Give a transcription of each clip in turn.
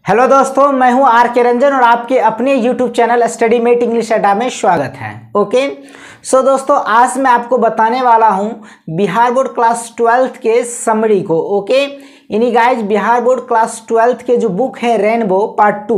Hello दोस्तों, मैं हूं आर के रंजन और आपके अपने YouTube channel study mate English Adda में स्वागत है। ओके सो दोस्तों, आज मैं आपको बताने वाला हूं बिहार बोर्ड क्लास 12th के समरी को। ओके यानी guys Bihar board class 12th के जो बुक है रेनबो पार्ट 2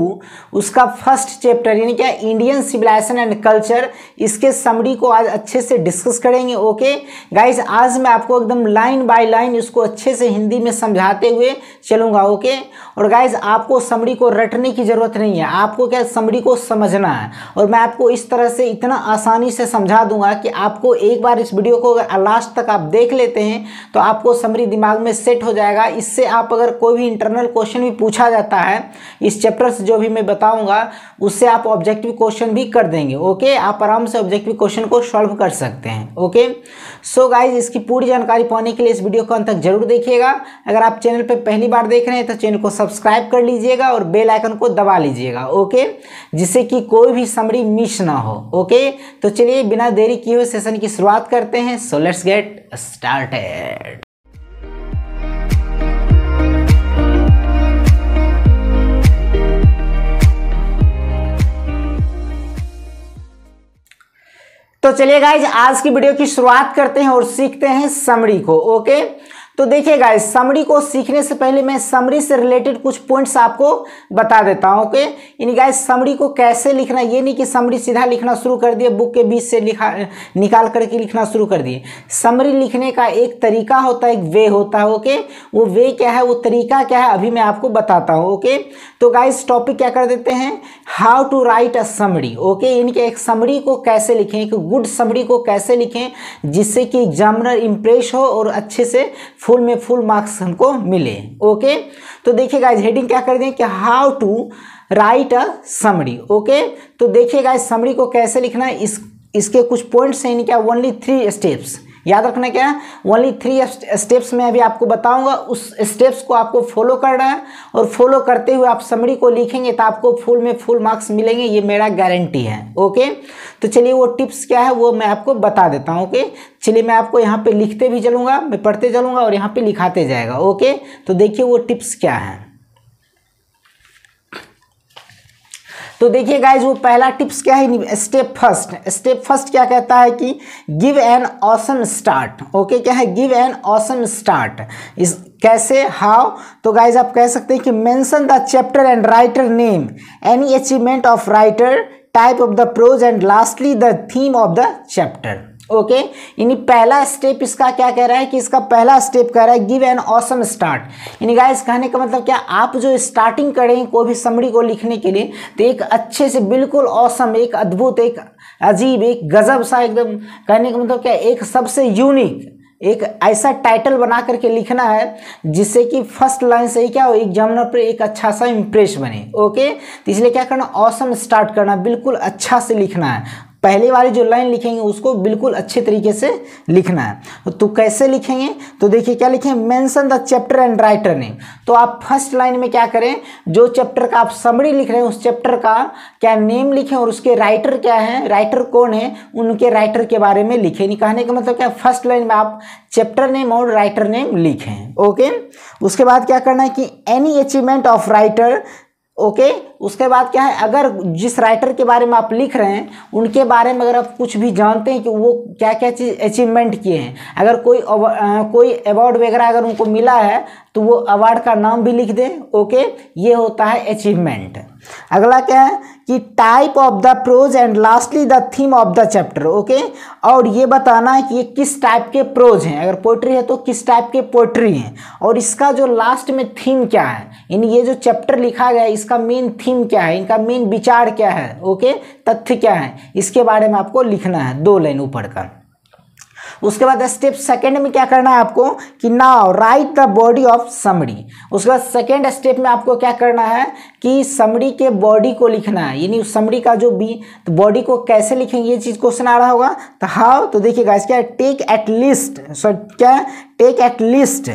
उसका फर्स्ट चैप्टर यानी क्या इंडियन सिविलाइजेशन एंड कल्चर, इसके समरी को आज अच्छे से डिस्कस करेंगे। ओके गाइज, आज मैं आपको एकदम लाइन बाय लाइन इसको अच्छे से हिंदी में समझाते हुए चलूँगा। ओके और गाइज आपको समरी को रटने की ज़रूरत नहीं है, आपको क्या समरी को समझना है और मैं आपको इस तरह से इतना आसानी से समझा दूंगा कि आपको एक बार इस वीडियो को अगर लास्ट तक आप देख लेते हैं तो आपको समरी दिमाग में सेट हो जाएगा। इससे आप अगर कोई भी इंटरनल क्वेश्चन भी पूछा जाता है इस चैप्टर से जो भी मैं बताऊंगा उससे आप ऑब्जेक्टिव क्वेश्चन भी कर देंगे। ओके आप आराम से ऑब्जेक्टिव क्वेश्चन को सॉल्व कर सकते हैं। ओके सो गाइज, इसकी पूरी जानकारी पाने के लिए इस वीडियो को अंत तक जरूर देखिएगा। अगर आप चैनल पर पहली बार देख रहे हैं तो चैनल को सब्सक्राइब कर लीजिएगा और बेल आइकन को दबा लीजिएगा। ओके जिससे कि कोई भी समरी मिस ना हो। ओके तो चलिए बिना देरी किए हुए सेशन की शुरुआत करते हैं। So let's get started. तो चलिए गाइज आज की वीडियो की शुरुआत करते हैं और सीखते हैं समरी को। ओके तो देखिए गाइज, समरी को सीखने से पहले मैं समरी से रिलेटेड कुछ पॉइंट्स आपको बता देता हूं। ओके यानी गाइज समरी को कैसे लिखना, ये नहीं कि समरी सीधा लिखना शुरू कर दिए, बुक के बीच से निकाल करके लिखना शुरू कर दिए। समरी लिखने का एक तरीका होता है, एक वे होता है। ओके वो वे क्या है, वो तरीका क्या है, अभी मैं आपको बताता हूँ। ओके तो गाइज टॉपिक क्या कर देते हैं, how to write a summary. Okay यानी कि एक समरी को कैसे लिखें, एक गुड समरी को कैसे लिखें जिससे कि एग्जामिनर इंप्रेस हो और अच्छे से फुल में फुल मार्क्स हमको मिले। ओके तो देखिए गाइस, हेडिंग क्या कर दें कि how to write a summary. Okay तो देखिए गाइस समरी को कैसे लिखना है, इसके कुछ पॉइंट्स हैं, क्या ओनली 3 स्टेप्स याद रखना। क्या ओनली 3 स्टेप्स में अभी आपको बताऊंगा, उस स्टेप्स को आपको फॉलो करना है और फॉलो करते हुए आप समरी को लिखेंगे तो आपको फुल में फुल मार्क्स मिलेंगे, ये मेरा गारंटी है। ओके तो चलिए वो टिप्स क्या है वो मैं आपको बता देता हूँ। ओके चलिए मैं आपको यहाँ पे लिखते भी चलूँगा, मैं पढ़ते चलूँगा और यहाँ पे लिखाते जाएगा। ओके तो देखिए वो टिप्स क्या है। तो देखिए गाइज वो पहला टिप्स क्या है, स्टेप फर्स्ट क्या कहता है कि give an awesome start. Okay क्या है, गिव एन ऑसम स्टार्ट। इस कैसे, हाउ, तो गाइज आप कह सकते हैं कि mention the chapter and writer name, any achievement of writer, type of the prose and lastly the theme of the chapter. Okay यानी पहला स्टेप इसका क्या कह रहा है कि इसका पहला स्टेप कह रहा है गिव एन ऑसम स्टार्ट। यानी गाइस कहने का मतलब क्या, आप जो स्टार्टिंग करेंगे कोई भी समरी को लिखने के लिए तो एक अच्छे से बिल्कुल ऑसम, एक अद्भुत, एक अजीब, एक गजब सा, एकदम कहने का मतलब क्या, एक सबसे यूनिक एक ऐसा टाइटल बना करके लिखना है जिससे कि फर्स्ट लाइन से ही क्या हो, एग्जामिनर पर एक अच्छा सा इंप्रेस बने। ओके तो इसलिए क्या करना, ऑसम स्टार्ट करना, बिल्कुल अच्छा से लिखना है। पहले वाली जो लाइन लिखेंगे उसको बिल्कुल अच्छे तरीके से लिखना है। तो कैसे लिखेंगे, तो देखिए क्या लिखें, mention the chapter and writer name. तो आप फर्स्ट लाइन में क्या करें, जो चैप्टर का आप समरी लिख रहे हैं उस चैप्टर का क्या नेम लिखें और उसके राइटर क्या है, राइटर कौन है, उनके राइटर के बारे में लिखें। नहीं कहने का मतलब क्या, फर्स्ट लाइन में आप चैप्टर नेम और राइटर नेम लिखें। ओके उसके बाद क्या करना है कि any achievement of writer. Okay उसके बाद क्या है, अगर जिस राइटर के बारे में आप लिख रहे हैं उनके बारे में अगर आप कुछ भी जानते हैं कि वो क्या क्या चीज़ अचीवमेंट किए हैं, अगर कोई अवार्ड वगैरह अगर उनको मिला है तो वो अवार्ड का नाम भी लिख दें। ओके ये होता है अचीवमेंट। अगला क्या है कि type of the prose and lastly the theme of the chapter. Okay और ये बताना है कि ये किस टाइप के प्रोज हैं, अगर पोइट्री है तो किस टाइप के पोइट्री हैं और इसका जो लास्ट में थीम क्या है, यानी ये जो चैप्टर लिखा गया है इसका मेन थीम क्या है, इनका मेन विचार क्या है, ओके तथ्य क्या है, इसके बारे में आपको लिखना है 2 लाइन ऊपर का। उसके बाद स्टेप सेकंड में क्या करना है आपको कि now right the body of summary. उसके बाद सेकंड स्टेप में आपको क्या करना है कि समरी के बॉडी को लिखना है, यानी उस समरी का जो तो बॉडी को कैसे लिखेंगे, ये चीज़ क्वेश्चन आ रहा होगा। तो हाउ, तो देखिए गाइस क्या है, टेक एट लीस्ट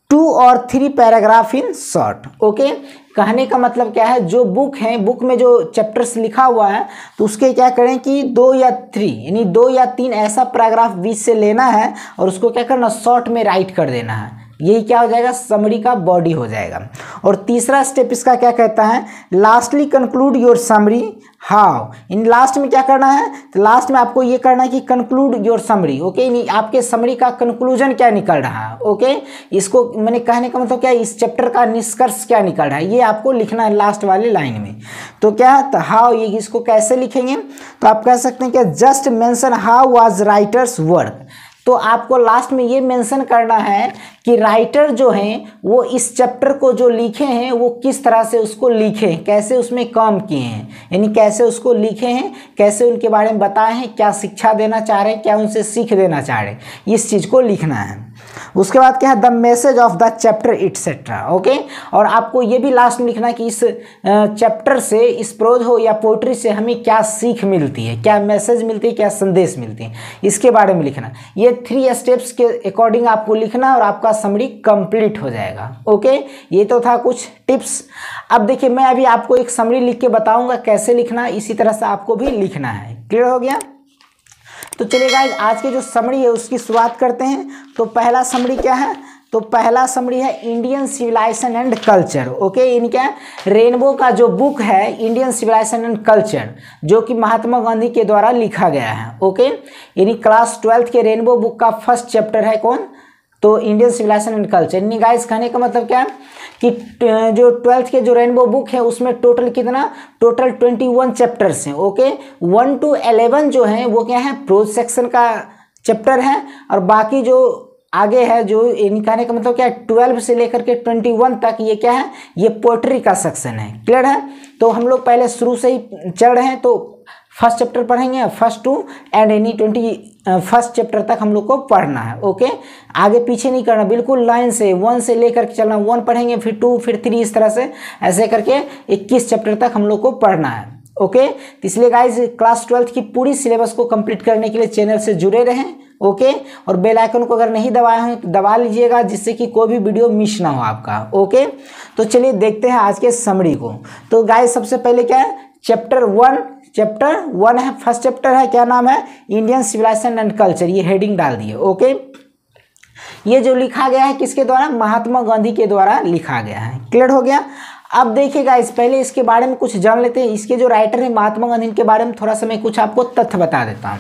2 और 3 पैराग्राफ इन शॉर्ट। ओके कहने का मतलब क्या है, जो बुक है, बुक में जो चैप्टर्स लिखा हुआ है तो उसके क्या करें कि 2 या 3 यानी 2 या 3 ऐसा पैराग्राफ बीच से लेना है और उसको क्या करना, शॉर्ट में राइट कर देना है। यही क्या हो जाएगा, समरी का बॉडी हो जाएगा। और तीसरा स्टेप इसका क्या कहता है, lastly conclude your summary how. In last में क्या करना है, तो लास्ट में आपको ये करना है कि कंक्लूड योर समरी। ओके, आपके समरी का कंक्लूजन क्या निकल रहा है। ओके, इसको मैंने कहने का मतलब क्या है, इस चैप्टर का निष्कर्ष क्या निकल रहा है, ये आपको लिखना है लास्ट वाले लाइन में। तो क्या है, तो हाउ, ये इसको कैसे लिखेंगे, तो आप कह सकते हैं कि just mention how was writers work. तो आपको लास्ट में ये मेंशन करना है कि राइटर जो हैं वो इस चैप्टर को जो लिखे हैं वो किस तरह से उसको लिखे हैं, कैसे उसमें काम किए हैं, यानी कैसे उसको लिखे हैं, कैसे उनके बारे में बताए हैं, क्या शिक्षा देना चाह रहे हैं, क्या उनसे सीख देना चाह रहे हैं, इस चीज़ को लिखना है। उसके बाद क्या है, the message of the chapter etcetera. Okay, और आपको ये भी लास्ट में लिखना है कि इस चैप्टर से, इस प्रोज हो या पोइट्री से हमें क्या सीख मिलती है, क्या मैसेज मिलती है, क्या संदेश मिलती है, इसके बारे में लिखना। ये 3 स्टेप्स के अकॉर्डिंग आपको लिखना है और आपका समरी कंप्लीट हो जाएगा। ओके, ये तो था कुछ टिप्स। अब देखिए, मैं अभी आपको एक समरी लिख के बताऊंगा कैसे लिखना है, इसी तरह से आपको भी लिखना है। क्लियर हो गया? तो चलिए गाइस, आज की जो समरी है उसकी शुरुआत करते हैं। तो पहला समरी क्या है, तो पहला समरी है Indian civilisation and culture. Okay, यानी क्या है, रेनबो का जो बुक है इंडियन सिविलाइजेशन एंड कल्चर, जो कि महात्मा गांधी के द्वारा लिखा गया है। ओके, यानी क्लास 12th के रेनबो बुक का फर्स्ट चैप्टर है कौन, तो इंडियन सिविलाइजेशन एंड कल्चर। यानी गाइस, कहने का मतलब क्या है कि जो 12th के जो रेनबो बुक है उसमें टोटल कितना, टोटल 21 चैप्टर्स हैं। ओके, 1 to 11 जो है वो क्या है, प्रोज सेक्शन का चैप्टर है, और बाकी जो आगे है, जो कहने का मतलब क्या है, 12 से लेकर के 21 तक ये क्या है, ये पोएट्री का सेक्शन है। क्लियर है? तो हम लोग पहले शुरू से ही चल रहे हैं, तो फर्स्ट चैप्टर पढ़ेंगे, फर्स्ट टू एंड यानी 21 चैप्टर तक हम लोग को पढ़ना है। ओके, आगे पीछे नहीं करना, बिल्कुल लाइन से 1 से लेकर के चलना, 1 पढ़ेंगे, फिर 2, फिर 3, इस तरह से ऐसे करके 21 चैप्टर तक हम लोग को पढ़ना है। ओके, तो इसलिए गाइज क्लास 12th की पूरी सिलेबस को कंप्लीट करने के लिए चैनल से जुड़े रहें। ओके, और बेल आइकन को अगर नहीं दबाए हैं तो दबा लीजिएगा, जिससे कि कोई भी वीडियो मिस ना हो आपका। ओके, तो चलिए देखते हैं आज के समरी को। तो गाइज सबसे पहले क्या है, चैप्टर 1 है, फर्स्ट चैप्टर है, क्या नाम है, इंडियन सिविलाइजेशन एंड कल्चर, ये हेडिंग डाल दिए। ओके, ये जो लिखा गया है किसके द्वारा, महात्मा गांधी के द्वारा लिखा गया है। क्लियर हो गया? अब देखिएगा, इस पहले इसके बारे में कुछ जान लेते हैं। इसके जो राइटर है महात्मा गांधी के बारे में थोड़ा सा मैं कुछ आपको तथ्य बता देता हूँ।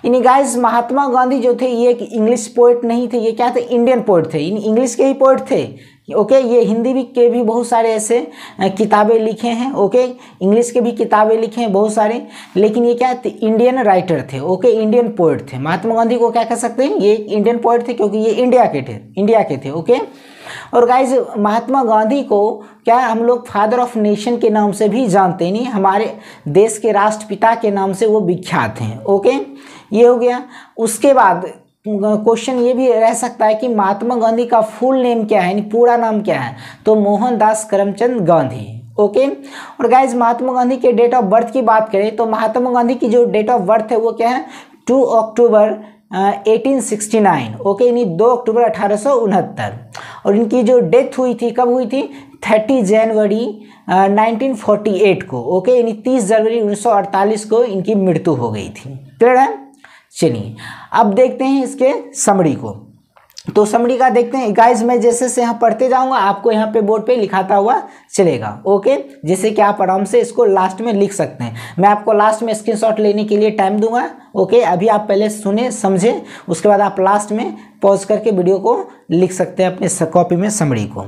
यानी गाइस, महात्मा गांधी जो थे ये एक इंग्लिश पोइट नहीं थे, ये क्या थे, इंडियन पोइट थे, इंग्लिश के ही पोइट थे। ओके, ये हिंदी भी के भी बहुत सारे ऐसे किताबें लिखे हैं। ओके, इंग्लिश के भी किताबें लिखे हैं बहुत सारे, लेकिन ये क्या थे, इंडियन राइटर थे। ओके, इंडियन पोइट थे। महात्मा गांधी को क्या कह सकते हैं, ये इंडियन पोइट थे, क्योंकि ये इंडिया के थे। ओके, और गाइज महात्मा गांधी को क्या हम लोग फादर ऑफ नेशन के नाम से भी जानते हैं, नहीं, हमारे देश के राष्ट्रपिता के नाम से वो विख्यात हैं। ओके, ये हो गया। उसके बाद क्वेश्चन ये भी रह सकता है कि महात्मा गांधी का फुल नेम क्या है, यानी पूरा नाम क्या है, तो मोहनदास करमचंद गांधी। ओके, और गाइज महात्मा गांधी के डेट ऑफ बर्थ की बात करें तो महात्मा गांधी की जो डेट ऑफ बर्थ है वो क्या है, 2 अक्टूबर 1869। ओके, यानी 2 अक्टूबर 1869। और इनकी जो डेथ हुई थी, कब हुई थी, 30 जनवरी 1948 को। ओके, यानी 30 जनवरी 1948 को इनकी मृत्यु हो गई थी। क्लियर है? चलिए अब देखते हैं इसके समरी को। तो समरी का देखते हैं गाइज, मैं जैसे से यहाँ पढ़ते जाऊँगा आपको यहाँ पे बोर्ड पे लिखाता हुआ चलेगा। ओके, जैसे कि आप आराम से इसको लास्ट में लिख सकते हैं। मैं आपको लास्ट में स्क्रीनशॉट लेने के लिए टाइम दूंगा। ओके, अभी आप पहले सुने समझे, उसके बाद आप लास्ट में पॉज करके वीडियो को लिख सकते हैं अपने कॉपी में समरी को।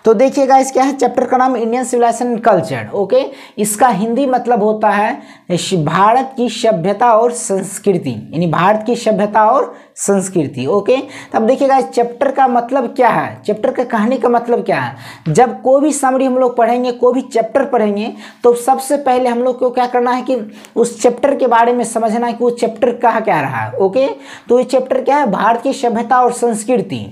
तो देखिएगा, इस क्या है, चैप्टर का नाम Indian civilisation and culture. Okay, इसका हिंदी मतलब होता है भारत की सभ्यता और संस्कृति, यानी भारत की सभ्यता और संस्कृति। ओके, तब देखिएगा इस चैप्टर का मतलब क्या है, चैप्टर का कहने का मतलब क्या है। जब कोई भी समरी हम लोग पढ़ेंगे, कोई भी चैप्टर पढ़ेंगे, तो सबसे पहले हम लोग को क्या करना है कि उस चैप्टर के बारे में समझना है कि वो चैप्टर कहा क्या रहा है। ओके, तो ये चैप्टर क्या है, भारत की सभ्यता और संस्कृति।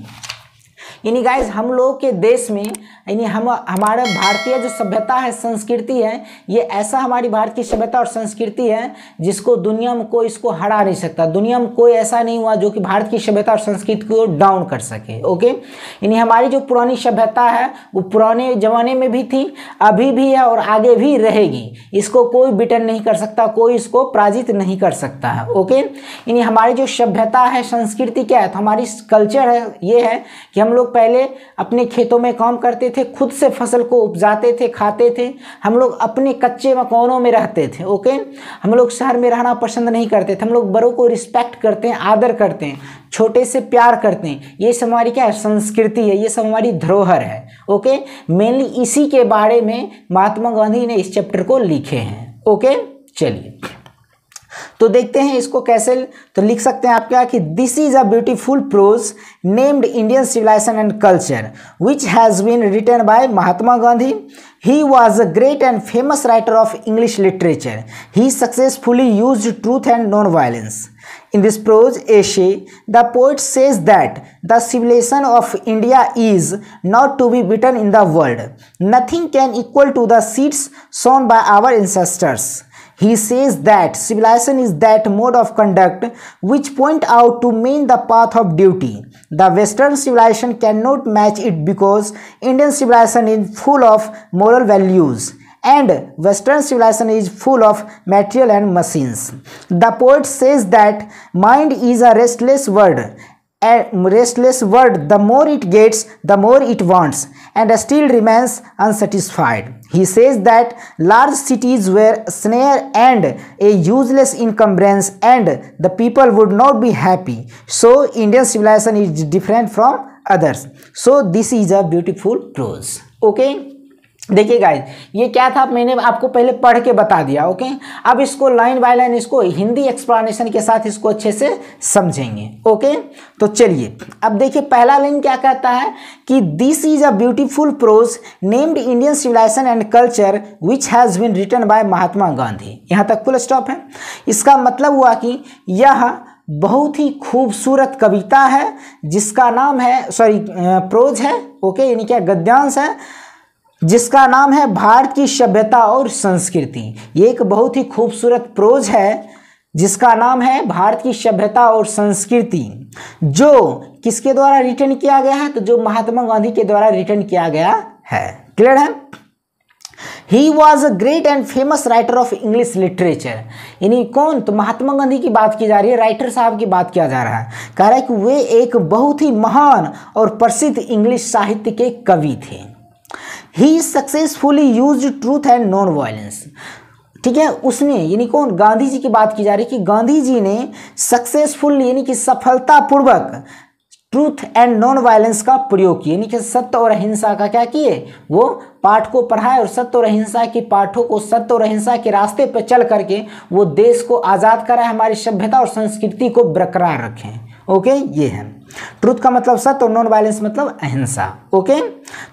यानी गाइज हम लोग के देश में, यानी हमारा भारतीय जो सभ्यता है, संस्कृति है, ये ऐसा हमारी भारत की सभ्यता और संस्कृति है जिसको दुनिया में कोई इसको हरा नहीं सकता। दुनिया में कोई ऐसा नहीं हुआ जो कि भारत की सभ्यता और संस्कृति को डाउन कर सके। ओके, यानी हमारी जो पुरानी सभ्यता है वो पुराने जमाने में भी थी, अभी भी है और आगे भी रहेगी। इसको कोई बिटन नहीं कर सकता, कोई इसको पराजित नहीं कर सकता है। ओके, यानी हमारी जो सभ्यता है, संस्कृति क्या है, तो हमारी कल्चर है, ये है कि हम लोग पहले अपने खेतों में काम करते थे, खुद से फसल को उपजाते थे, खाते थे। हम लोग अपने कच्चे मकानों में रहते थे। ओके, हम लोग शहर में रहना पसंद नहीं करते थे। हम लोग बड़ों को रिस्पेक्ट करते हैं, आदर करते हैं, छोटे से प्यार करते हैं। ये सब हमारी क्या है, संस्कृति है, ये सब हमारी धरोहर है। ओके, मेनली इसी के बारे में महात्मा गांधी ने इस चैप्टर को लिखे हैं। ओके, चलिए तो देखते हैं इसको कैसे। तो लिख सकते हैं आप क्या कि this is a beautiful prose named Indian civilisation and culture which has been written by Mahatma Gandhi. He was a great and famous writer of English literature. He successfully used truth and non-violence. In this prose essay, the poet says that the civilization of India is not to be beaten in the world. Nothing can equal to the seeds sown by our ancestors. He says that civilization is that mode of conduct which point out to men the path of duty. The Western civilization cannot match it because Indian civilization is full of moral values and Western civilization is full of material and machines. The poet says that mind is a restless word. A restless word, the more it gets, the more it wants, and still remains unsatisfied. He says that large cities were snare and a useless encumbrance, and the people would not be happy. So Indian civilization is different from others. So this is a beautiful prose. Okay. देखिए guys, ये क्या था मैंने आपको पहले पढ़ के बता दिया. ओके, अब इसको लाइन बाय लाइन इसको हिंदी एक्सप्लेनेशन के साथ इसको अच्छे से समझेंगे. ओके, तो चलिए अब देखिए पहला लाइन क्या कहता है कि this is a beautiful prose named Indian civilisation and culture which has been written by Mahatma Gandhi. यहाँ तक फुल स्टॉप है. इसका मतलब हुआ कि यह बहुत ही खूबसूरत कविता है जिसका नाम है प्रोज है. ओके, यानी क्या गद्यांश है जिसका नाम है भारत की सभ्यता और संस्कृति. ये एक बहुत ही खूबसूरत प्रोज है जिसका नाम है भारत की सभ्यता और संस्कृति, जो किसके द्वारा रिटन किया गया है, तो जो महात्मा गांधी के द्वारा रिटन किया गया है. क्लियर है. He was a great and famous writer of English literature. यानी कौन, तो महात्मा गांधी की बात की जा रही है, राइटर साहब की बात किया जा रहा है. कह रहा है कि वे एक बहुत ही महान और प्रसिद्ध इंग्लिश साहित्य के कवि थे. He successfully used truth and non-violence. ठीक है, उसने यानी कौन, गांधी जी की बात की जा रही है कि गांधी जी ने सक्सेसफुल यानी कि सफलतापूर्वक ट्रूथ एंड नॉन वायलेंस का प्रयोग किया. यानी कि सत्य और अहिंसा का क्या किए, वो पाठ को पढ़ाए और सत्य और अहिंसा के पाठों को सत्य और अहिंसा के रास्ते पर चल करके वो देश को आज़ाद कराए, हमारी सभ्यता और संस्कृति को बरकरार रखें. ओके, ये है ट्रुथ का मतलब सत्य और नॉन वायलेंस मतलब अहिंसा. ओके,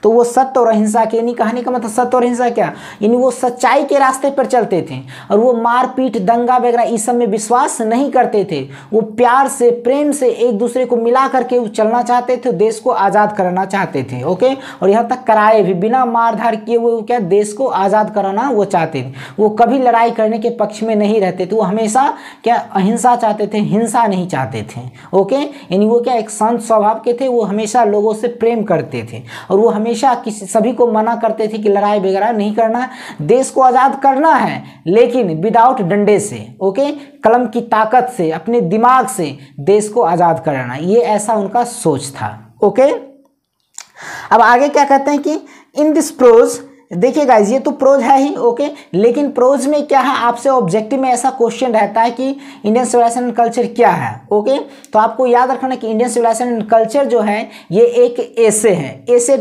तो वो सत्य और अहिंसा के यानी कहने का मतलब सत्य और अहिंसा क्या, यानी वो सच्चाई के रास्ते पर चलते थे और वो मारपीट दंगा वगैरह इस सब में विश्वास नहीं करते थे. वो प्यार से प्रेम से एक दूसरे को मिला करके वो चलना चाहते थे, देश को आज़ाद कराना चाहते थे. ओके, और यहाँ तक कराए भी बिना मारधार किए वो क्या देश को आज़ाद कराना वो चाहते थे. वो कभी लड़ाई करने के पक्ष में नहीं रहते थे. वो हमेशा क्या अहिंसा चाहते थे, हिंसा नहीं चाहते थे. ओके, यानी वो क्या एक शांत स्वभाव के थे. वो हमेशा लोगों से प्रेम करते थे और वो हमेशा किसी सभी को मना करते थे कि लड़ाई वगैरह नहीं करना है, देश को आज़ाद करना है लेकिन विदाउट डंडे से. ओके, कलम की ताकत से, अपने दिमाग से देश को आज़ाद कराना, ये ऐसा उनका सोच था. ओके, अब आगे क्या कहते हैं कि इन दिस प्रोज, देखिए गाइज ये तो प्रोज है ही. ओके, लेकिन प्रोज में क्या है, आपसे ऑब्जेक्टिव में ऐसा क्वेश्चन रहता है कि इंडियन सिविलाइजेशन एंड कल्चर क्या है. ओके, तो आपको याद रखना कि इंडियन सिविलाइजेशन एंड कल्चर जो है ये एक एसे है. एसे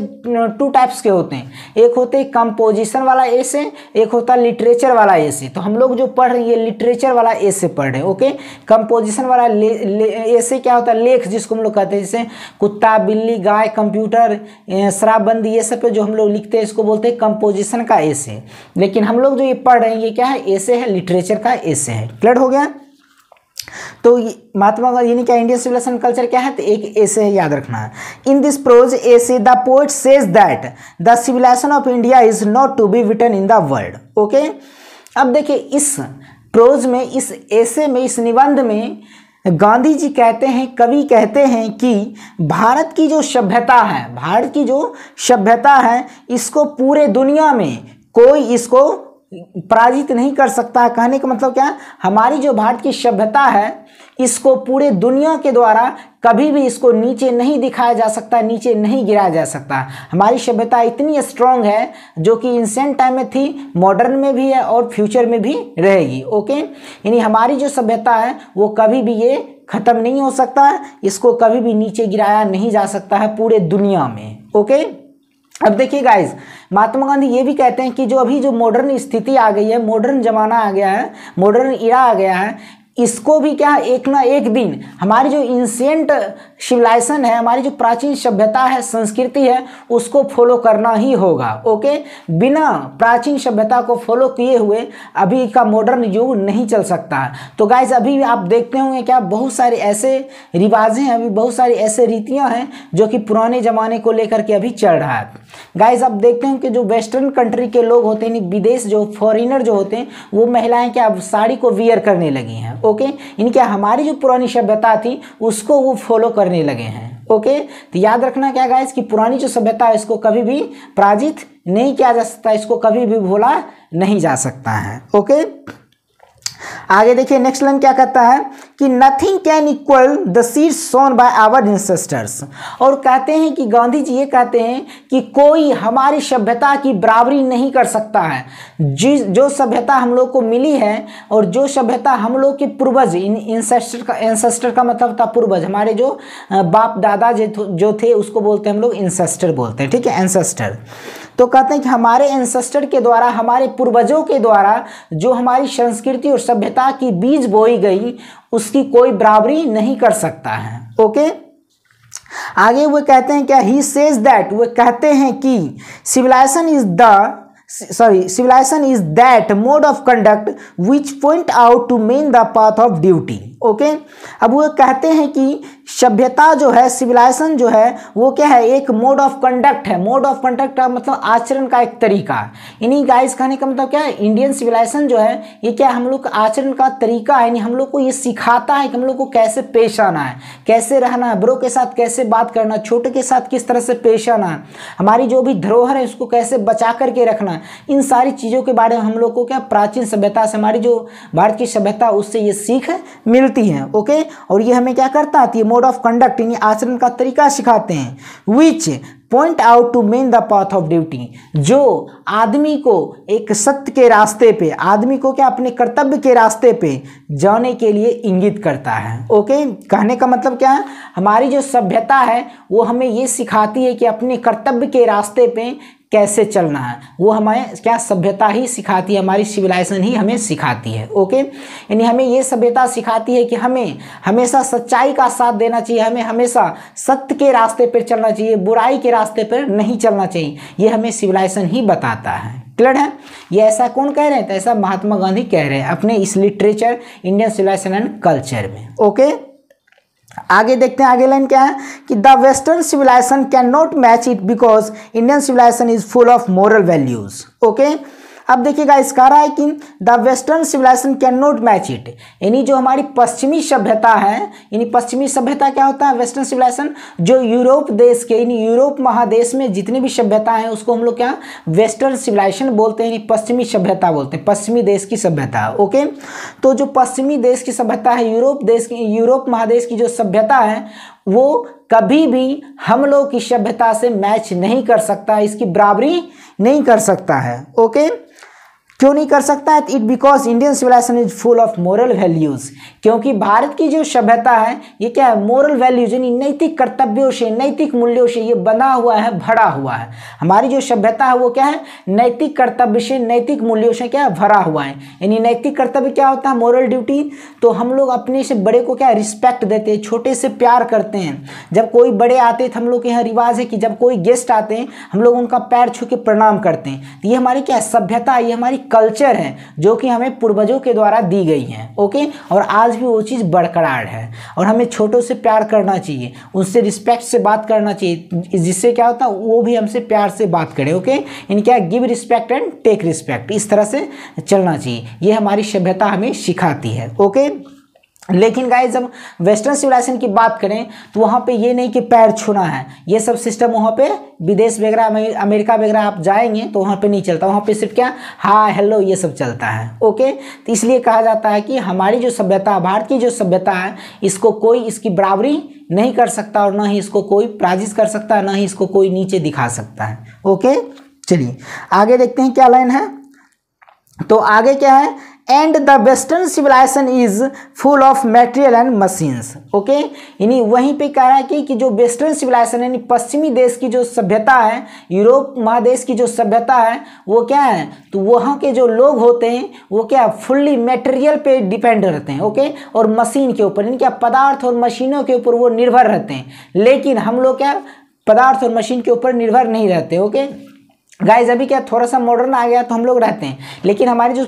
2 टाइप्स के होते हैं, एक होते हैं कंपोजिशन वाला एसे, एक होता है लिटरेचर वाला एसे. तो हम लोग जो पढ़ रहे हैं ये लिटरेचर वाला एसे पढ़ रहे हैं. ओके, कंपोजिशन वाला एसे क्या होता है, लेख जिसको हम लोग कहते हैं, जैसे कुत्ता बिल्ली गाय कंप्यूटर शराबबंदी ये सब पे जो हम लोग लिखते हैं इसको बोलते हैं कंपोजिशन का एसे. लेकिन हम लोग जो ये पढ़ रहे हैं ये क्या है, एसे है, लिटरेचर का एसे है. क्लियर हो गया. तो महात्मा गांधी यानी क्या इंडियन सिविलाइजेशन कल्चर क्या है, तो एक एसे है, याद रखना है. In this prose essay the poet says that the civilisation of India is not to be written in the world. Okay, अब देखिए इस प्रोज में, इस एसे में, इस निबंध में गांधी जी कहते हैं, कवि कहते हैं कि भारत की जो सभ्यता है, भारत की जो सभ्यता है इसको पूरे दुनिया में कोई इसको पराजित नहीं कर सकता है. कहने का मतलब क्या, हमारी जो भारत की सभ्यता है इसको पूरे दुनिया के द्वारा कभी भी इसको नीचे नहीं दिखाया जा सकता, नीचे नहीं गिराया जा सकता। हमारी सभ्यता इतनी स्ट्रांग है जो कि एंशिएंट टाइम में थी, मॉडर्न में भी है और फ्यूचर में भी रहेगी। ओके, यानी हमारी जो सभ्यता है वो कभी भी ये खत्म नहीं हो सकता है, इसको कभी भी नीचे गिराया नहीं जा सकता है पूरे दुनिया में। ओके, अब देखिए गाइज, महात्मा गांधी ये भी कहते हैं कि जो अभी जो मॉडर्न स्थिति आ गई है, मॉडर्न जमाना आ गया है, मॉडर्न इरा आ गया है, इसको भी क्या एक ना एक दिन हमारी जो एंशिएंट सिविलाइजेशन है, हमारी जो प्राचीन सभ्यता है, संस्कृति है, उसको फॉलो करना ही होगा। ओके, बिना प्राचीन सभ्यता को फॉलो किए हुए अभी का मॉडर्न युग नहीं चल सकता है। तो गाइज अभी आप देखते होंगे क्या बहुत सारे ऐसे रिवाजें हैं, अभी बहुत सारी ऐसे रीतियां हैं जो कि पुराने ज़माने को लेकर के अभी चल रहा है। गाइज आप देखते हैं कि जो वेस्टर्न कंट्री के लोग होते हैं, विदेश जो फॉरेनर जो होते हैं, वो महिलाएं क्या अब साड़ी को वियर करने लगी हैं। ओके, इनके हमारी जो पुरानी सभ्यता थी उसको वो फॉलो करने लगे हैं। ओके, तो याद रखना क्या गाइस कि पुरानी जो सभ्यता है इसको कभी भी पराजित नहीं किया जा सकता, इसको कभी भी भूला नहीं जा सकता है। ओके, आगे देखिए नेक्स्ट लाइन क्या कहता है कि nothing can equal the seeds sown by our ancestors. और कहते हैं कि गांधी जी ये कहते हैं कि कोई हमारी सभ्यता की बराबरी नहीं कर सकता है। जो सभ्यता हम लोग को मिली है और जो सभ्यता हम लोग के पूर्वज, एंसेस्टर का मतलब था पूर्वज, हमारे जो बाप दादा जो थे उसको बोलते हैं हम लोग एंसेस्टर बोलते हैं। ठीक है, एंसेस्टर। तो कहते हैं कि हमारे एंसेस्टर के द्वारा, हमारे पूर्वजों के द्वारा जो हमारी संस्कृति और सभ्यता की बीज बोई गई उसकी कोई बराबरी नहीं कर सकता है। ओके, आगे वो कहते हैं क्या, ही सेज दैट, वो कहते हैं कि civilization is that mode of conduct which point out to men the path of duty। Okay, अब वो कहते हैं कि सभ्यता जो है, सिविलाइजेशन जो है वो क्या है, एक मोड ऑफ कंडक्ट है। मोड ऑफ कंडक्ट का मतलब आचरण का एक तरीका। इन्हीं गाइस कहने का मतलब क्या है, इंडियन सिविलाइजेशन जो है ये क्या हम लोग का आचरण का तरीका है, यानी हम लोग को ये सिखाता है कि हम लोग को कैसे पेश आना है, कैसे रहना है, बड़ों के साथ कैसे बात करना, छोटे के साथ किस तरह से पेश आना है, हमारी जो भी धरोहर है उसको कैसे बचा करके रखना है। इन सारी चीज़ों के बारे में हम लोग को क्या प्राचीन सभ्यता से, हमारी जो भारत की सभ्यता उससे ये सीख मिलती है। ओके, और ये हमें क्या करता है, मोड ऑफ कंडक्ट यानी आचरण का तरीका सिखाते हैं। Which point out to man the path of duty, जो आदमी को एक सत्य के रास्ते पे, आदमी को क्या अपने कर्तव्य के रास्ते पे जाने के लिए इंगित करता है। ओके, कहने का मतलब क्या है, हमारी जो सभ्यता है वो हमें ये सिखाती है कि अपने कर्तव्य के रास्ते पे कैसे चलना है, वो हमें क्या सभ्यता ही सिखाती है, हमारी सिविलाइजेशन ही हमें सिखाती है। ओके, यानी हमें ये सभ्यता सिखाती है कि हमें हमेशा सच्चाई का साथ देना चाहिए, हमें हमेशा सत्य के रास्ते पर चलना चाहिए, बुराई के रास्ते पर नहीं चलना चाहिए, ये हमें सिविलाइजेशन ही बताता है। क्लियर है? ये ऐसा कौन कह रहे हैं, तो ऐसा महात्मा गांधी कह रहे हैं अपने इस literature Indian civilisation and culture में। ओके, आगे देखते हैं, आगे लाइन क्या है कि the western civilisation can not match it because Indian civilisation is full of moral values. Okay, अब देखिएगा इस कह रहा है कि the western civilisation can not match it, यानी जो हमारी पश्चिमी सभ्यता है, यानी पश्चिमी सभ्यता क्या होता है, वेस्टर्न सिविलाइजेशन, जो यूरोप देश के, यानी यूरोप महादेश में जितनी भी सभ्यता है उसको हम लोग क्या वेस्टर्न सिविलाइजेशन बोलते हैं, यानी पश्चिमी सभ्यता बोलते हैं, पश्चिमी देश की सभ्यता। ओके, तो जो पश्चिमी देश की सभ्यता है, यूरोप देश की, यूरोप महादेश की जो सभ्यता है वो कभी भी हम लोग की सभ्यता से मैच नहीं कर सकता, इसकी बराबरी नहीं कर सकता है। ओके, क्यों नहीं कर सकता है, it because Indian civilisation is full of moral values, क्योंकि भारत की जो सभ्यता है ये क्या है, मोरल वैल्यूज यानी नैतिक कर्तव्यों से, नैतिक मूल्यों से ये बना हुआ है, भरा हुआ है। हमारी जो सभ्यता है वो क्या है, नैतिक कर्तव्य से, नैतिक मूल्यों से क्या भरा हुआ है। यानी नैतिक कर्तव्य क्या होता है, मोरल ड्यूटी, तो हम लोग अपने से बड़े को क्या रिस्पेक्ट देते हैं, छोटे से प्यार करते हैं। जब कोई बड़े आते हैं तो हम लोग के यहाँ रिवाज है कि जब कोई गेस्ट आते हैं हम लोग उनका पैर छू के प्रणाम करते हैं। ये हमारी क्या सभ्यता, ये हमारी कल्चर है जो कि हमें पूर्वजों के द्वारा दी गई है। ओके, और आज भी वो चीज़ बरकरार है और हमें छोटों से प्यार करना चाहिए, उनसे रिस्पेक्ट से बात करना चाहिए, जिससे क्या होता है वो भी हमसे प्यार से बात करें। ओके, इन क्या give respect and take respect, इस तरह से चलना चाहिए, ये हमारी सभ्यता हमें सिखाती है। ओके, लेकिन गाइस जब वेस्टर्न सिविलाइजेशन की बात करें तो वहाँ पे ये नहीं कि पैर छूना है, ये सब सिस्टम वहाँ पे विदेश वगैरह, अमेरिका वगैरह आप जाएंगे तो वहाँ पे नहीं चलता, वहाँ पे सिर्फ क्या हाय हेलो ये सब चलता है। ओके, तो इसलिए कहा जाता है कि हमारी जो सभ्यता, भारत की जो सभ्यता है, इसको कोई इसकी बराबरी नहीं कर सकता और ना ही इसको कोई पराजित कर सकता है, ना ही इसको कोई नीचे दिखा सकता है। ओके, चलिए आगे देखते हैं क्या लाइन है। तो आगे क्या है, and the western civilisation is full of material and machines. Okay, यानी वहीं पे कह रहा है कि जो वेस्टर्न सिविलाइजेशन यानी पश्चिमी देश की जो सभ्यता है, यूरोप महादेश की जो सभ्यता है वो क्या है, तो वहाँ के जो लोग होते हैं वो क्या फुल्ली मटेरियल पे डिपेंड रहते हैं। ओके, और मशीन के ऊपर, यानी क्या पदार्थ और मशीनों के ऊपर वो निर्भर रहते हैं। लेकिन हम लोग क्या पदार्थ और मशीन के ऊपर निर्भर नहीं रहते। ओके गाइज, अभी क्या थोड़ा सा मॉडर्न आ गया तो हम लोग रहते हैं, लेकिन हमारे जो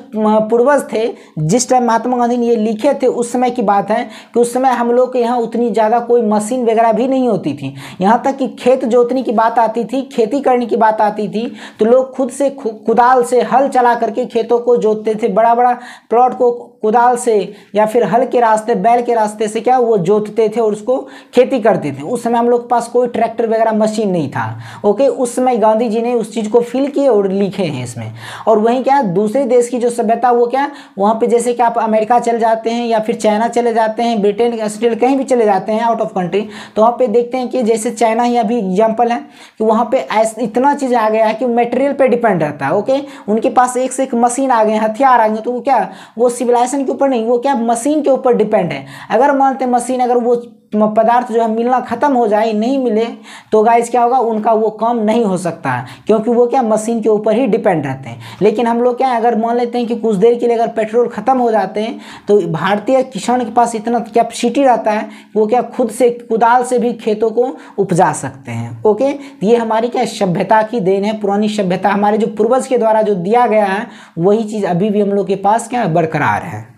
पूर्वज थे जिस टाइम महात्मा गांधी ने ये लिखे थे उस समय की बात है कि उस समय हम लोग के यहाँ उतनी ज़्यादा कोई मशीन वगैरह भी नहीं होती थी। यहाँ तक कि खेत जोतने की बात आती थी, खेती करने की बात आती थी तो लोग खुद से कुदाल से हल चला करके खेतों को जोतते थे। बड़ा बड़ा प्लॉट को कुदाल से या फिर हल के रास्ते, बैल के रास्ते से क्या वो जोतते थे और उसको खेती करते थे। उस समय हम लोग के पास कोई ट्रैक्टर वगैरह मशीन नहीं था। ओके, उस समय गांधी जी ने उस चीज़ को फील किए और लिखे हैं इसमें। और वहीं क्या दूसरे देश की जो सभ्यता वो क्या वहाँ पे जैसे कि आप अमेरिका चले जाते हैं या फिर चाइना चले जाते हैं, ब्रिटेन, ऑस्ट्रेलिया, कहीं भी चले जाते हैं आउट ऑफ कंट्री, तो वहाँ पे देखते हैं कि जैसे चाइना ही अभी एग्जाम्पल है कि वहाँ पे इतना चीज़ आ गया है कि मटेरियल पे डिपेंड रहता है। ओके, उनके पास एक से एक मशीन आ गए, हथियार आ गए, तो वो क्या वो सिविलाइजेशन के ऊपर नहीं, वो क्या मशीन के ऊपर डिपेंड है। अगर मानते मशीन अगर वो पदार्थ जो है मिलना खत्म हो जाए, नहीं मिले, तो गाइस क्या होगा, उनका वो काम नहीं हो सकता है, क्योंकि वो क्या मशीन के ऊपर ही डिपेंड रहते हैं। लेकिन हम लोग क्या अगर मान लेते हैं कि कुछ देर के लिए अगर पेट्रोल खत्म हो जाते हैं तो भारतीय किसान के पास इतना कैपेसिटी रहता है वो क्या खुद से कुदाल से भी खेतों को उपजा सकते हैं। ओके, ये हमारी क्या सभ्यता की देन है, पुरानी सभ्यता, हमारे जो पूर्वज के द्वारा जो दिया गया है वही चीज़ अभी भी हम लोग के पास क्या बरकरार है।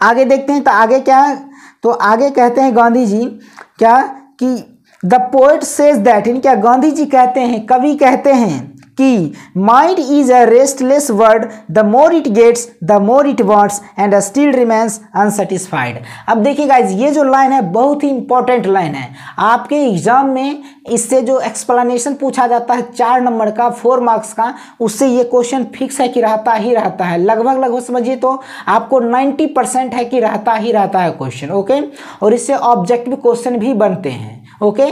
आगे देखते हैं तो आगे क्या है, तो आगे कहते हैं गांधी जी क्या कि द पोएट सेज दैट, क्या गांधी जी कहते हैं, कवि कहते हैं कि mind is a restless word, the more it gets the more it wants and still remains unsatisfied. अब देखिए गाइज, ये जो लाइन है बहुत ही इंपॉर्टेंट लाइन है। आपके एग्जाम में इससे जो एक्सप्लेनेशन पूछा जाता है 4 नंबर का 4 मार्क्स का, उससे ये क्वेश्चन फिक्स है कि रहता ही रहता है। लगभग समझिए तो आपको 90% है कि रहता ही रहता है क्वेश्चन। ओके, और इससे ऑब्जेक्टिव क्वेश्चन भी बनते हैं। ओके,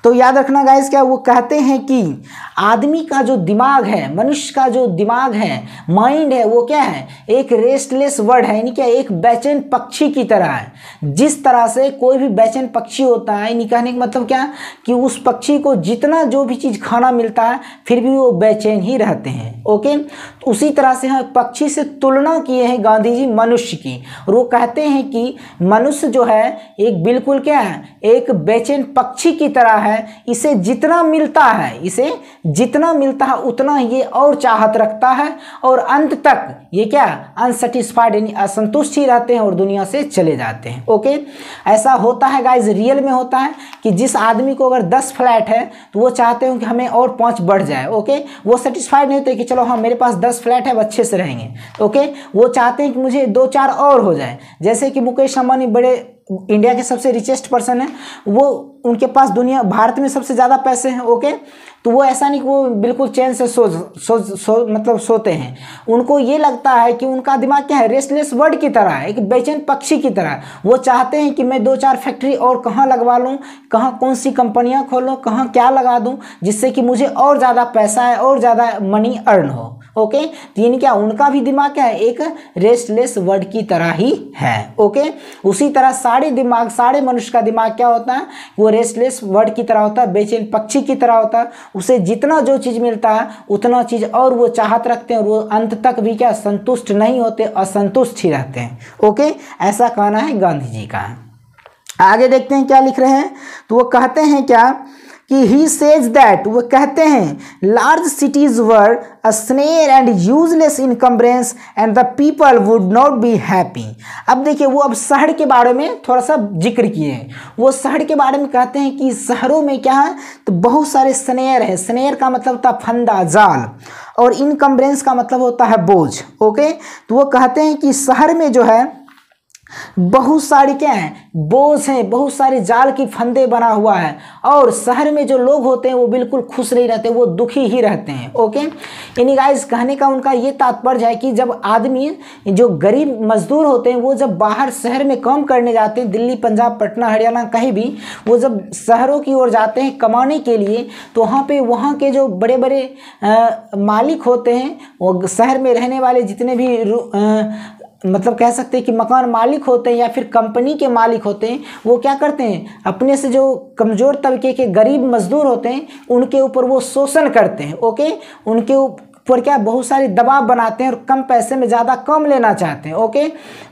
तो याद रखना गाइस, क्या वो कहते हैं कि आदमी का जो दिमाग है, मनुष्य का जो दिमाग है, माइंड है, वो क्या है एक रेस्टलेस वर्ड है, यानी क्या एक बेचैन पक्षी की तरह है। जिस तरह से कोई भी बेचैन पक्षी होता है, यानी कहने का मतलब क्या कि उस पक्षी को जितना जो भी चीज़ खाना मिलता है फिर भी वो बेचैन ही रहते हैं। ओके, तो उसी तरह से पक्षी से तुलना किए हैं गांधी जी मनुष्य की, और वो कहते हैं कि मनुष्य जो है एक बिल्कुल क्या है एक बेचैन पक्षी की तरह है। इसे जितना मिलता है, इसे जितना मिलता है उतना ये और चाहत रखता है और अंत तक ये क्या अनसेटिस्फाइड यानी असंतुष्ट ही रहते हैं और दुनिया से चले जाते हैं। ओके, ऐसा होता है गाइज, रियल में होता है कि जिस आदमी को अगर 10 फ्लैट है तो वो चाहते हो कि हमें और 5 बढ़ जाए। ओके, वो सेटिस्फाइड नहीं होते कि चलो हाँ मेरे पास 10 फ्लैट है, अच्छे से रहेंगे। ओके, वो चाहते हैं कि मुझे 2-4 और हो जाए। जैसे कि मुकेश अंबानी बड़े इंडिया के सबसे रिचेस्ट पर्सन है, वो उनके पास दुनिया भारत में सबसे ज़्यादा पैसे हैं। ओके, तो वो ऐसा नहीं कि वो बिल्कुल चैन से मतलब सोते हैं। उनको ये लगता है कि उनका दिमाग क्या है रेस्टलेस बर्ड की तरह है, एक बेचैन पक्षी की तरह। वो चाहते हैं कि मैं 2-4 फैक्ट्री और कहाँ लगवा लूँ, कहाँ कौन सी कंपनियाँ खोलूँ, कहाँ क्या लगा दूँ जिससे कि मुझे और ज़्यादा पैसा है और ज़्यादा मनी अर्न हो। ओके, तो यानी क्या उनका भी दिमाग क्या है एक रेस्टलेस वर्ड की तरह ही है। ओके, उसी तरह सारे मनुष्य का दिमाग क्या होता है वो रेस्टलेस वर्ड की तरह होता है, बेचैन पक्षी की तरह होता है। उसे जितना जो चीज़ मिलता है उतना चीज़ और वो चाहत रखते हैं और वो अंत तक भी क्या संतुष्ट नहीं होते, असंतुष्ट ही रहते हैं। ओके, ऐसा कहना है गांधी जी का। आगे देखते हैं क्या लिख रहे हैं, तो वो कहते हैं क्या कि ही सेज दैट, वो कहते हैं large cities were a snare and useless encumbrance and the people would not be happy. अब देखिए वो अब शहर के बारे में थोड़ा सा जिक्र किए हैं। वो शहर के बारे में कहते हैं कि शहरों में क्या है तो बहुत सारे स्नेयर है। स्नेयर का मतलब होता है फंदा, जाल, और इनकम्ब्रेंस का मतलब होता है बोझ। ओके, तो वो कहते हैं कि शहर में जो है बहुत सारी क्या है, बोझ हैं, बहुत सारे जाल की फंदे बना हुआ है, और शहर में जो लोग होते हैं वो बिल्कुल खुश नहीं रहते, वो दुखी ही रहते हैं। ओके, यानी गाइस कहने का उनका ये तात्पर्य है कि जब आदमी, जो गरीब मजदूर होते हैं, वो जब बाहर शहर में काम करने जाते हैं, दिल्ली, पंजाब, पटना, हरियाणा, कहीं भी, वो जब शहरों की ओर जाते हैं कमाने के लिए, तो वहाँ के जो बड़े बड़े मालिक होते हैं, वो शहर में रहने वाले जितने भी मतलब कह सकते हैं कि मकान मालिक होते हैं या फिर कंपनी के मालिक होते हैं, वो क्या करते हैं, अपने से जो कमज़ोर तबके के गरीब मजदूर होते हैं उनके ऊपर वो शोषण करते हैं। ओके, उनके ऊपर क्या बहुत सारे दबाव बनाते हैं और कम पैसे में ज़्यादा कम लेना चाहते हैं। ओके,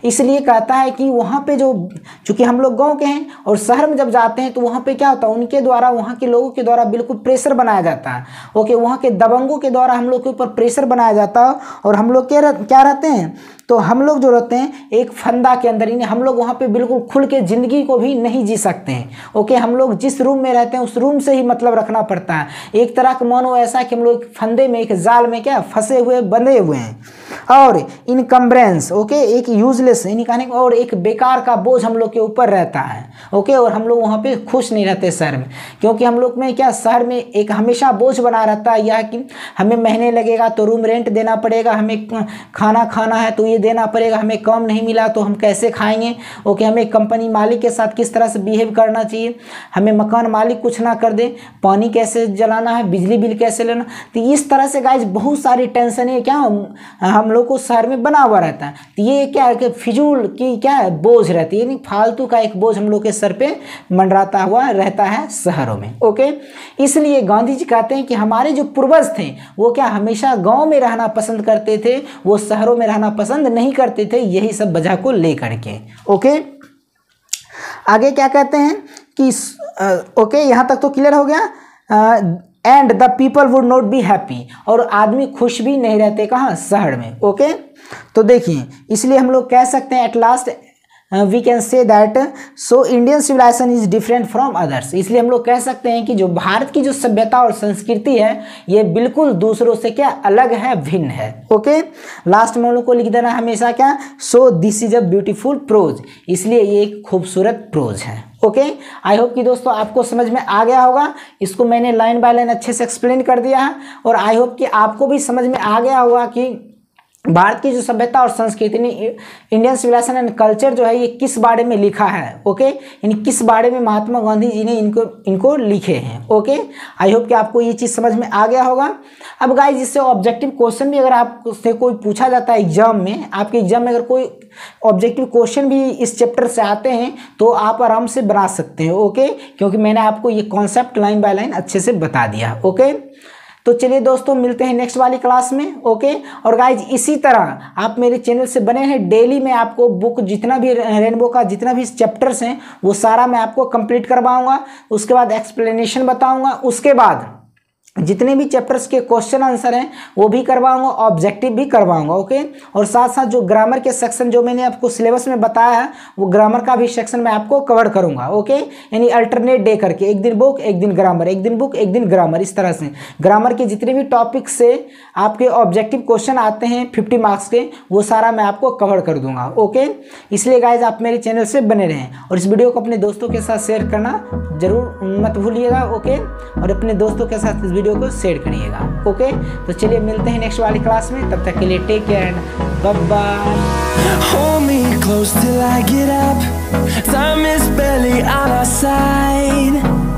इसलिए कहता है कि वहाँ पे जो, चूँकि हम लोग गाँव के हैं और शहर में जब जाते हैं तो वहाँ पे क्या होता है, उनके द्वारा, वहाँ के लोगों के द्वारा बिल्कुल प्रेशर बनाया जाता है। ओके, वहाँ के दबंगों के द्वारा हम लोग के ऊपर प्रेशर बनाया जाता है, और हम लोग क्या रहते हैं, तो हम लोग जो रहते हैं एक फंदा के अंदर, यानी हम लोग वहाँ पे बिल्कुल खुल के ज़िंदगी को भी नहीं जी सकते हैं। ओके, हम लोग जिस रूम में रहते हैं उस रूम से ही मतलब रखना पड़ता है। एक तरह का मानो ऐसा कि हम लोग फंदे में, एक जाल में क्या फंसे हुए, बंधे हुए हैं। और इनकम्ब्रेंस, ओके, एक यूजलेस, यानी कहने का, और एक बेकार का बोझ हम लोग के ऊपर रहता है। ओके, और हम लोग वहाँ पे खुश नहीं रहते शहर में, क्योंकि हम लोग में क्या, शहर में एक हमेशा बोझ बना रहता है, यह कि हमें महीने लगेगा तो रूम रेंट देना पड़ेगा, हमें खाना खाना है तो ये देना पड़ेगा, हमें काम नहीं मिला तो हम कैसे खाएंगे। ओके, हमें कंपनी मालिक के साथ किस तरह से बिहेव करना चाहिए, हमें मकान मालिक कुछ ना कर दे, पानी कैसे जलाना है, बिजली बिल कैसे लेना। तो इस तरह से गाइज बहुत सारी टेंशनें क्या हम लोग को शहर में बना हुआ रहता है। तो ये क्या है कि फिजूल की क्या है, बोझ रहती है, यानी फालतू का एक बोझ हम लोग के सर पे मंडराता हुआ रहता है शहरों में। ओके, इसलिए गांधी जी कहते हैं कि हमारे जो पूर्वज थे वो क्या हमेशा गांव में रहना पसंद करते थे, वो शहरों में रहना पसंद नहीं करते थे, यही सब वजह को लेकर के। ओके, आगे क्या कहते हैं कि ओके, यहाँ तक तो क्लियर हो गया। And the people would not be happy, और आदमी खुश भी नहीं रहते कहाँ, शहर में। ओके, तो देखिए, इसलिए हम लोग कह सकते हैं at last we can say that so Indian civilisation is different from others. इसलिए हम लोग कह सकते हैं कि जो भारत की जो सभ्यता और संस्कृति है ये बिल्कुल दूसरों से क्या अलग है, भिन्न है। ओके, लास्ट में हम लोग को लिख देना हमेशा क्या, so this is a beautiful prose, इसलिए ये एक खूबसूरत प्रोज है। ओके, आई होप कि दोस्तों आपको समझ में आ गया होगा। इसको मैंने लाइन बाय लाइन अच्छे से एक्सप्लेन कर दिया है, और आई होप कि आपको भी समझ में आ गया होगा कि भारत की जो सभ्यता और संस्कृति ने, इंडियन सिविलाइजेशन एंड कल्चर जो है ये किस बारे में लिखा है। ओके, यानी किस बारे में महात्मा गांधी जी ने इनको लिखे हैं। ओके, आई होप कि आपको ये चीज़ समझ में आ गया होगा। अब गाइस, इससे ऑब्जेक्टिव क्वेश्चन भी अगर आपसे कोई पूछा जाता है एग्जाम में, आपके एग्जाम में अगर कोई ऑब्जेक्टिव क्वेश्चन भी इस चैप्टर से आते हैं तो आप आराम से बना सकते हैं। ओके, क्योंकि मैंने आपको ये कॉन्सेप्ट लाइन बाय लाइन अच्छे से बता दिया। ओके, तो चलिए दोस्तों, मिलते हैं नेक्स्ट वाली क्लास में। ओके, और गाइज इसी तरह आप मेरे चैनल से बने हैं, डेली मैं आपको बुक जितना भी रेनबो का जितना भी चैप्टर्स हैं वो सारा मैं आपको कंप्लीट करवाऊंगा, उसके बाद एक्सप्लेनेशन बताऊंगा, उसके बाद जितने भी चैप्टर्स के क्वेश्चन आंसर हैं वो भी करवाऊंगा, ऑब्जेक्टिव भी करवाऊंगा। ओके, और साथ साथ जो ग्रामर के सेक्शन जो मैंने आपको सिलेबस में बताया है वो ग्रामर का भी सेक्शन मैं आपको कवर करूंगा। ओके, यानी अल्टरनेट डे करके, एक दिन बुक एक दिन ग्रामर, एक दिन बुक एक दिन ग्रामर, इस तरह से ग्रामर के जितने भी टॉपिक से आपके ऑब्जेक्टिव क्वेश्चन आते हैं 50 मार्क्स के, वो सारा मैं आपको कवर कर दूंगा। ओके, इसलिए गाइज आप मेरे चैनल से बने रहें, और इस वीडियो को अपने दोस्तों के साथ शेयर करना जरूर मत भूलिएगा। ओके, और अपने दोस्तों के साथ वीडियो को शेयर करिएगा। ओके, तो चलिए मिलते हैं नेक्स्ट वाली क्लास में, तब तक के लिए take care and bye bye. Hold me close till I get up. Time is barely on our side.